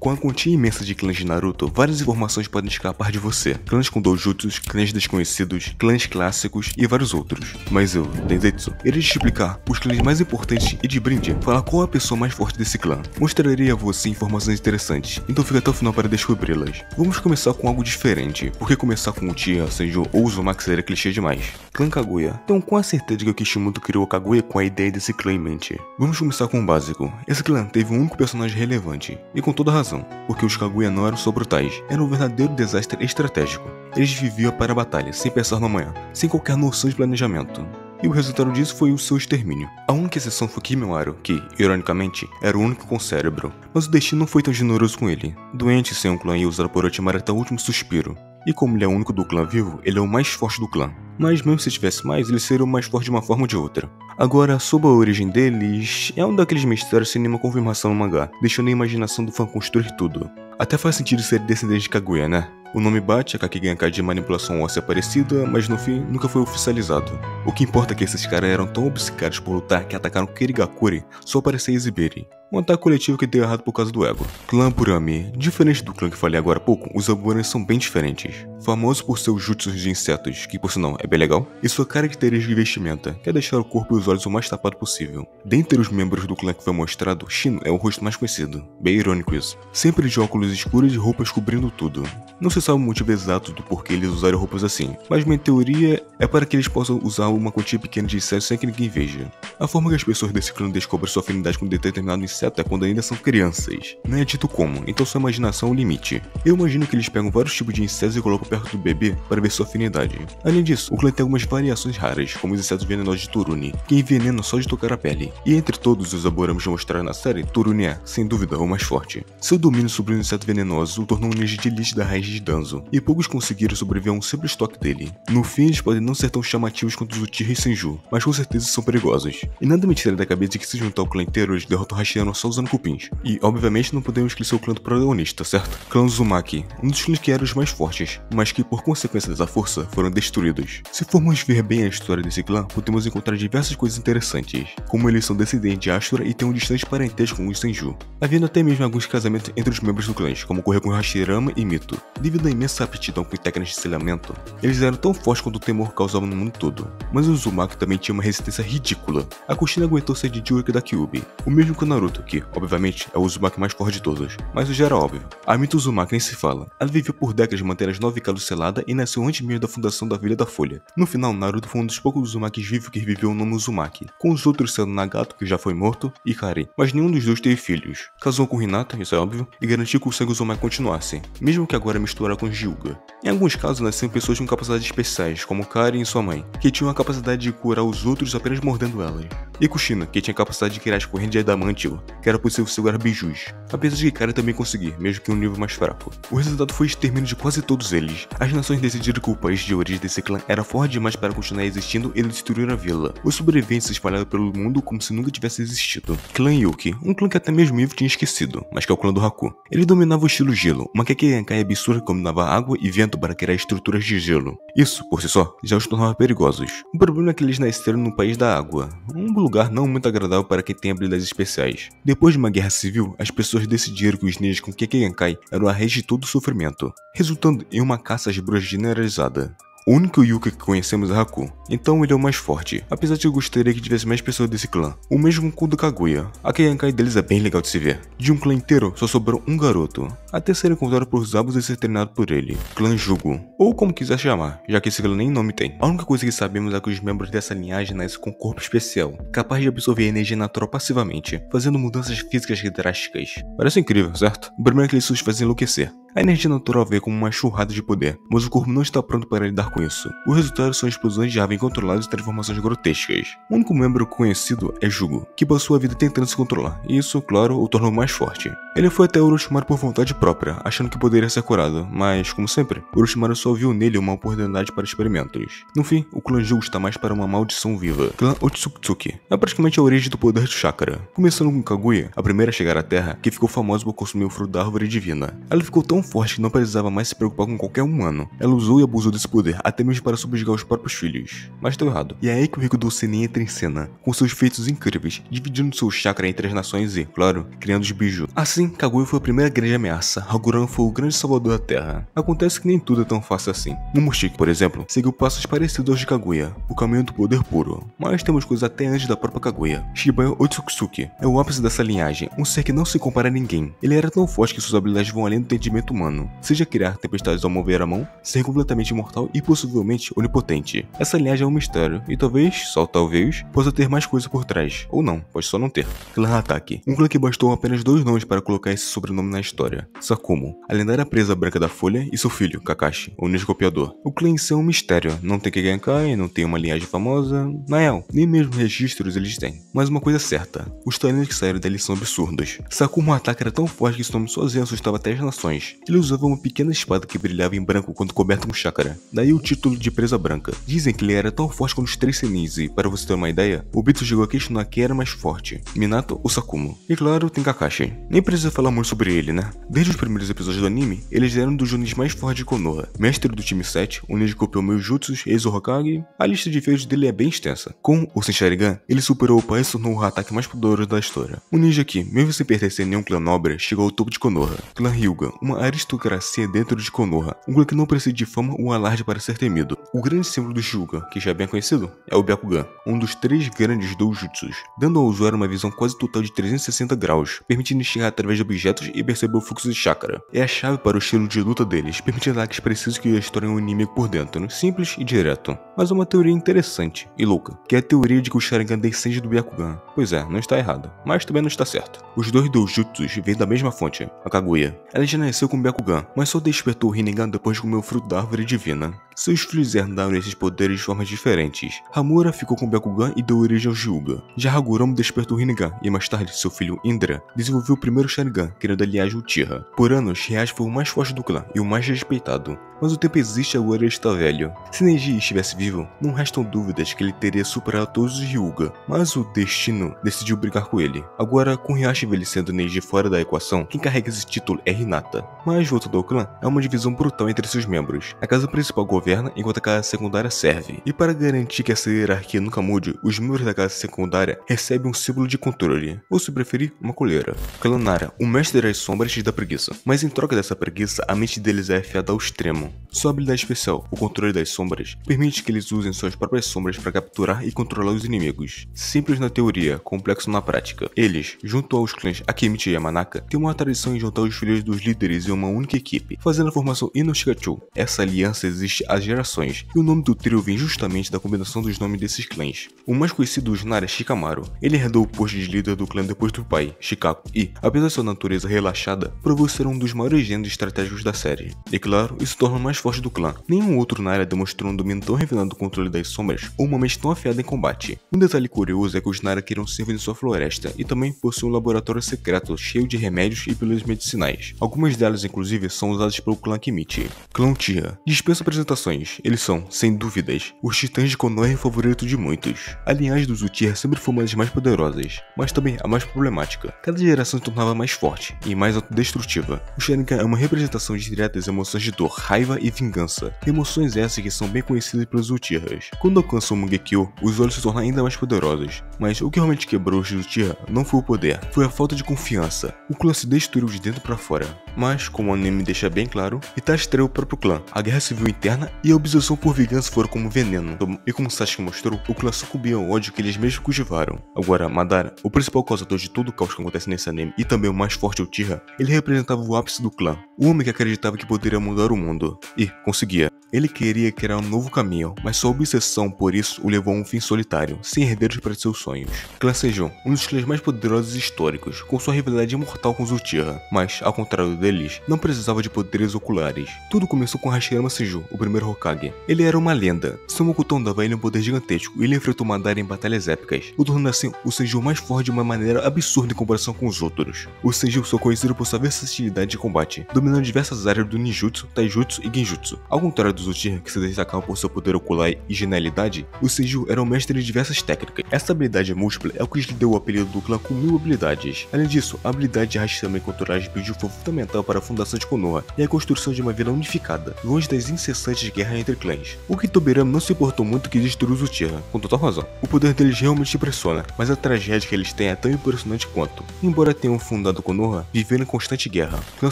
Com a quantia imensa de clãs de Naruto, várias informações podem escapar de você. Clãs com doujutsus, clãs desconhecidos, clãs clássicos e vários outros. Mas eu, Denzetsu, irei te explicar os clãs mais importantes e de brinde, falar qual é a pessoa mais forte desse clã. Mostrarei a você informações interessantes, então fica até o final para descobri-las. Vamos começar com algo diferente, porque começar com Uchiha, Senju ou Uzumaki seria clichê demais. Clã Kaguya. Tenho quase certeza de que o Kishimoto criou o Kaguya com a ideia desse clã em mente. Vamos começar com o básico. Esse clã teve um único personagem relevante, e com toda razão. Porque os Kaguya não eram só brutais, eram um verdadeiro desastre estratégico. Eles viviam para a batalha, sem pensar no amanhã, sem qualquer noção de planejamento. E o resultado disso foi o seu extermínio. A única exceção foi Kimimaro, que, ironicamente, era o único com cérebro. Mas o destino não foi tão generoso com ele. Doente sem um clã e usado por Orochimaru até o último suspiro. E como ele é o único do clã vivo, ele é o mais forte do clã. Mas mesmo se tivesse mais, ele seria o mais forte de uma forma ou de outra. Agora, sobre a origem deles, é um daqueles mistérios sem nenhuma confirmação no mangá, deixando a imaginação do fã construir tudo. Até faz sentido ser descendente de Kaguya, né? O nome bate, a Kakigenkai de manipulação óssea parecida, mas no fim nunca foi oficializado. O que importa é que esses caras eram tão obcecados por lutar que atacaram Kirigakuri só para se exibirem. Um ataque coletivo que deu errado por causa do ego. Clã Burami. Diferente do clã que falei agora há pouco, os Aburami são bem diferentes. Famoso por seus jutsus de insetos, que por sinal é bem legal, e sua característica de vestimenta, que é deixar o corpo e os olhos o mais tapado possível. Dentre os membros do clã que foi mostrado, Shino é o rosto mais conhecido. Bem irônico isso. Sempre de óculos escuros e roupas cobrindo tudo. Não se sabe o motivo exato do porquê eles usaram roupas assim, mas minha teoria é para que eles possam usar uma quantia pequena de insetos sem que ninguém veja. A forma que as pessoas desse clã descobrem sua afinidade com determinado inseto é quando ainda são crianças. Não é dito como, então sua imaginação é o limite. Eu imagino que eles pegam vários tipos de insetos e colocam perto do bebê para ver sua afinidade. Além disso, o clã tem algumas variações raras, como os insetos venenosos de Torune, que envenenam só de tocar a pele. E entre todos os Aburami mostrados na série, Torune é, sem dúvida, o mais forte. Seu domínio sobre o inseto venenoso o tornou um ninja de elite da raiz de Danzo, e poucos conseguiram sobreviver a um simples toque dele. No fim, eles podem não ser tão chamativos quanto os Uchiha e Senju, mas com certeza são perigosos. E nada me tira da cabeça de que se juntar ao clã inteiro, eles derrotam o Hashirama só usando cupins. E, obviamente, não podemos esquecer o clã do protagonista, certo? Clã Uzumaki, um dos clãs que eram os mais fortes, mas que, por consequência dessa força, foram destruídos. Se formos ver bem a história desse clã, podemos encontrar diversas coisas interessantes, como eles são descendentes de Ashura e têm um distante parentesco com os Senju, havendo até mesmo alguns casamentos entre os membros do clã, como ocorreu com Hashirama e Mito. Devido à imensa aptidão com técnicas de selamento, eles eram tão fortes quanto o temor causava no mundo todo. Mas o Uzumaki também tinha uma resistência ridícula. A Kushina aguentou ser de Jiuriki da Kyuubi, o mesmo que o Naruto, que, obviamente, é o Uzumaki mais forte de todos, mas isso já era óbvio. A Mito Uzumaki nem se fala. Ela viveu por décadas mantendo as 9 calos selada e nasceu antes mesmo da fundação da Vila da Folha. No final, Naruto foi um dos poucos Uzumakis vivos que reviveu o nome Uzumaki, com os outros sendo Nagato, que já foi morto, e Karen, mas nenhum dos dois teve filhos. Casou com Hinata, isso é óbvio, e garantiu que o sangue Uzumaki continuasse, mesmo que agora misturado com Hyuga. Em alguns casos, nasciam pessoas com capacidades especiais, como Karen e sua mãe, que tinham a capacidade de curar os outros apenas mordendo elas. E Kushina, que tinha a capacidade de criar as correntes de adamantio, que era possível segurar bijus, apesar de que Karen também conseguir, mesmo que em um nível mais fraco. O resultado foi o extermínio de quase todos eles. As nações decidiram que o país de origem desse clã era forte demais para continuar existindo e destruir a vila. Os sobreviventes se espalharam pelo mundo como se nunca tivesse existido. Clã Yuki, um clã que até mesmo Ivo tinha esquecido, mas que é o clã do Haku. Ele dominava o estilo gelo, uma Kekkeigenkai absurda que combinava água e vento para criar estruturas de gelo. Isso, por si só, já os tornava perigosos. O problema é que eles nasceram no país da água, um lugar não muito agradável para quem tem habilidades especiais. Depois de uma guerra civil, as pessoas decidiram que os ninjas com Kekkeigenkai eram a raiz de todo o sofrimento, resultando em uma caça às bruxas generalizada. O único Yuki que conhecemos é Haku, então ele é o mais forte, apesar de eu gostaria que tivesse mais pessoas desse clã. O mesmo com o do Kaguya, a Kekkeigenkai deles é bem legal de se ver. De um clã inteiro, só sobrou um garoto, até ser encontrado por Zabuza e ser treinado por ele, clã Jugo, ou como quiser chamar, já que esse clã nem nome tem. A única coisa que sabemos é que os membros dessa linhagem nascem com um corpo especial, capaz de absorver energia natural passivamente, fazendo mudanças físicas drásticas. Parece incrível, certo? O problema é que isso os faz enlouquecer. A energia natural veio como uma churrada de poder, mas o corpo não está pronto para lidar com isso. O resultado são explosões de raiva incontroladas e transformações grotescas. O único membro conhecido é Jugo, que passou a vida tentando se controlar, e isso, claro, o tornou mais forte. Ele foi até Orochimaru por vontade própria, achando que poderia ser curado, mas, como sempre, Orochimaru só viu nele uma oportunidade para experimentos. No fim, o clã Jugo está mais para uma maldição viva. Clã Otsutsuki é praticamente a origem do poder do chakra. Começando com Kaguya, a primeira a chegar à Terra, que ficou famosa por consumir o fruto da árvore divina. Ela ficou tão forte que não precisava mais se preocupar com qualquer humano. Ela usou e abusou desse poder, até mesmo para subjugar os próprios filhos. Mas deu errado. E é aí que o Rikudo Sennin entra em cena, com seus feitos incríveis, dividindo seu chakra entre as nações e, claro, criando os biju. Assim, Kaguya foi a primeira grande ameaça, Hakuran foi o grande salvador da Terra. Acontece que nem tudo é tão fácil assim. Momoshiki, por exemplo, seguiu passos parecidos aos de Kaguya, o caminho do poder puro. Mas temos coisas até antes da própria Kaguya. Shibuya Otsutsuki é o ápice dessa linhagem, um ser que não se compara a ninguém. Ele era tão forte que suas habilidades vão além do entendimento humano, seja criar tempestades ao mover a mão, ser completamente imortal e possivelmente onipotente. Essa linhagem é um mistério, e talvez, só talvez, possa ter mais coisa por trás, ou não, pode só não ter. Clã Hatake, um clã que bastou apenas 2 nomes para colocar esse sobrenome na história. Sakumo, a lendária presa branca da Folha, e seu filho, Kakashi, o ninja copiador. O clã em si é um mistério, não tem Kegenkai, não tem uma linhagem famosa, na real, nem mesmo registros eles têm. Mas uma coisa é certa, os talentos que saíram dali são absurdos. Sakumo Hatake era tão forte que seu nome sozinho assustava até as nações. Ele usava uma pequena espada que brilhava em branco quando coberta com chakra, daí o título de presa branca. Dizem que ele era tão forte quanto os 3 Sennins e, para você ter uma ideia, o Obito chegou a questionar quem era mais forte, Minato ou Sakumo. E claro, tem Kakashi. Nem precisa falar muito sobre ele, né? Desde os primeiros episódios do anime, eles eram dos Junins mais fortes de Konoha, mestre do time 7, o ninja que copiou meus jutsus, ex-Hokage. A lista de feitos dele é bem extensa. Com o Sharingan, ele superou o pai e se tornou o ataque mais poderoso da história. Um ninja que, mesmo sem pertencer a nenhum clã nobre, chegou ao topo de Konoha. Clã Hyuga, uma aristocracia dentro de Konoha, um clã que não precisa de fama ou alarde para ser temido. O grande símbolo do Hyuga, que já é bem conhecido, é o Byakugan, um dos 3 grandes doujutsus, dando ao usuário uma visão quase total de 360 graus, permitindo enxergar através de objetos e perceber o fluxo de chakra. É a chave para o estilo de luta deles, permitindo ataques precisos que estouram o inimigo por dentro, simples e direto. Mas uma teoria interessante e louca, que é a teoria de que o Sharingan descende do Byakugan. Pois é, não está errado, mas também não está certo. Os 2 doujutsus vêm da mesma fonte, a Kaguya. Ela já nasceu com o Byakugan, mas só despertou o Rinnegan depois de comer o fruto da árvore divina. Seus filhos herdaram esses poderes de formas diferentes. Hamura ficou com o Byakugan e deu origem ao Hyuga. Já Hagoromo despertou o Rinnegan e mais tarde seu filho Indra desenvolveu o primeiro Sharingan, criando a linhagem Uchiha. Por anos, Heihachi foi o mais forte do clã e o mais respeitado. Mas o tempo existe agora ele está velho. Se Neji estivesse vivo, não restam dúvidas que ele teria superado todos os Hyuga, mas o destino decidiu brigar com ele. Agora, com Heihachi envelhecendo e Neji fora da equação, quem carrega esse título é Hinata. Mas voltando ao clã, é uma divisão brutal entre seus membros. A casa principal governa, enquanto a casa secundária serve. E para garantir que essa hierarquia nunca mude, os membros da casa secundária recebem um símbolo de controle, ou se preferir, uma coleira. Clã Nara, o mestre das sombras e da preguiça. Mas em troca dessa preguiça, a mente deles é afiada ao extremo. Sua habilidade especial, o controle das sombras, permite que eles usem suas próprias sombras para capturar e controlar os inimigos. Simples na teoria, complexo na prática. Eles, junto aos clãs Akemichi e Yamanaka, têm uma tradição em juntar os filhos dos líderes em uma única equipe, fazendo a formação Inoshikachu. Essa aliança existe há gerações, e o nome do trio vem justamente da combinação dos nomes desses clãs. O mais conhecido dos Nara é Shikamaru. Ele herdou o posto de líder do clã depois do pai, Shikaku, e, apesar de sua natureza relaxada, provou ser um dos maiores gênios estratégicos da série. E claro, isso torna o mais forte do clã. Nenhum outro Nara demonstrou um domínio tão refinado do controle das sombras ou uma mente tão afiada em combate. Um detalhe curioso é que os Nara queriam servir em sua floresta e também possuem um laboratório secreto cheio de remédios e pílulas medicinais. Algumas delas, inclusive, são usadas pelo clã Akemichi. Clã Uchiha. Dispensa apresentações. Eles são, sem dúvidas, os titãs de Konoha e favorito de muitos. A linhagem dos Uchiha sempre foi uma das mais poderosas, mas também a mais problemática. Cada geração se tornava mais forte e mais autodestrutiva. O Sharingan é uma representação direta das emoções de dor, raiva e vingança. Emoções essas que são bem conhecidas pelos Uchihas. Quando alcançam o Mangekyo, os olhos se tornam ainda mais poderosos. Mas o que realmente quebrou os Uchiha não foi o poder, foi a falta de confiança. O clã se destruiu de dentro para fora. Mas, como o anime deixa bem claro, Itachi traiu o próprio clã. A guerra civil interna e a obsessão por vingança foram como veneno. E como Sasuke mostrou, o clã sucumbiu ao ódio que eles mesmos cultivaram. Agora, Madara, o principal causador de todo o caos que acontece nesse anime e também o mais forte Uchiha, ele representava o ápice do clã. O homem que acreditava que poderia mudar o mundo. E conseguia. Ele queria criar um novo caminho, mas sua obsessão por isso o levou a um fim solitário, sem herdeiros para seus sonhos. Clã Seijo, um dos clãs mais poderosos e históricos, com sua rivalidade imortal com os Uchiha, mas, ao contrário deles, não precisava de poderes oculares. Tudo começou com Hashirama Senju, o primeiro Hokage. Ele era uma lenda. Seu Mokuton dava a ele um poder gigantesco e ele enfrentou Madara em batalhas épicas, o tornando assim o Senju mais forte de uma maneira absurda em comparação com os outros. O Senju só conhecido por sua versatilidade de combate, dominando diversas áreas do ninjutsu, taijutsu e genjutsu. Ao contrário dos dos Uchiha que se destacavam por seu poder ocular e genialidade, o Senju era um mestre em diversas técnicas. Essa habilidade múltipla é o que lhe deu o apelido do clã com 1000 habilidades. Além disso, a habilidade de Hashirama em controlar as builds foi fundamental para a fundação de Konoha e a construção de uma vila unificada, longe das incessantes guerras entre clãs. O Kitobirama não se importou muito que destruiu os Uchiha, com total razão. O poder deles realmente impressiona, mas a tragédia que eles têm é tão impressionante quanto. Embora tenham fundado Konoha, viveram em constante guerra. Clã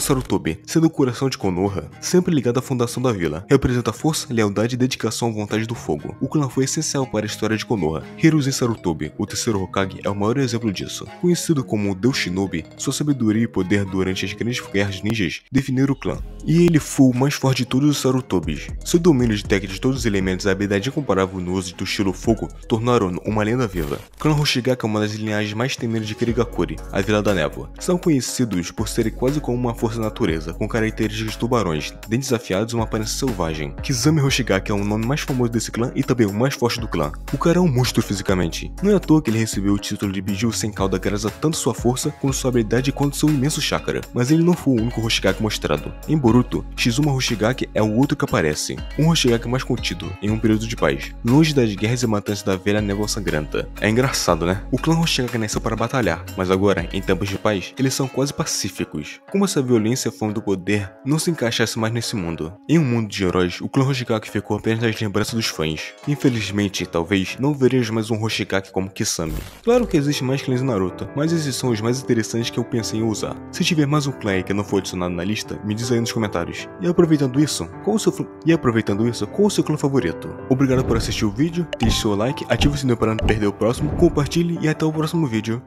Sarutobi, sendo o coração de Konoha, sempre ligado à fundação da vila, representa força, lealdade e dedicação à vontade do fogo. O clã foi essencial para a história de Konoha. Hiruzen Sarutobi, o terceiro Hokage, é o maior exemplo disso. Conhecido como o Deus Shinobi, sua sabedoria e poder durante as grandes guerras ninjas definiram o clã. E ele foi o mais forte de todos os Sarutobis. Seu domínio de técnica de todos os elementos e a habilidade incomparável no uso do estilo fogo tornaram-no uma lenda viva. O clã Hoshigaki é uma das linhagens mais temidas de Kirigakuri, a Vila da Névoa. São conhecidos por serem quase como uma força da natureza, com características de tubarões, dentes afiados e uma aparência selvagem. Kizami Hoshigaki é o nome mais famoso desse clã e também o mais forte do clã. O cara é um monstro fisicamente. Não é à toa que ele recebeu o título de Biju sem cauda graças a tanto sua força quanto sua habilidade quanto seu imenso chakra. Mas ele não foi o único Hoshigaki mostrado. Em Boruto, Shizuma Hoshigaki é o outro que aparece. Um Hoshigaki mais contido, em um período de paz, longe das guerras e matanças da velha névoa sangrenta. É engraçado, né? O clã Hoshigaki nasceu para batalhar, mas agora, em tempos de paz, eles são quase pacíficos. Como essa violência e a fome do poder não se encaixasse mais nesse mundo. Em um mundo de heróis, o clã Hoshigaki ficou apenas nas lembranças dos fãs. Infelizmente, talvez, não veremos mais um Hoshigaki como Kisame. Claro que existem mais clãs em Naruto, mas esses são os mais interessantes que eu pensei em usar. Se tiver mais um clã que não for adicionado na lista, me diz aí nos comentários. E aproveitando isso, qual o seu clã favorito? Obrigado por assistir o vídeo, deixe seu like, ative o sininho para não perder o próximo, compartilhe e até o próximo vídeo.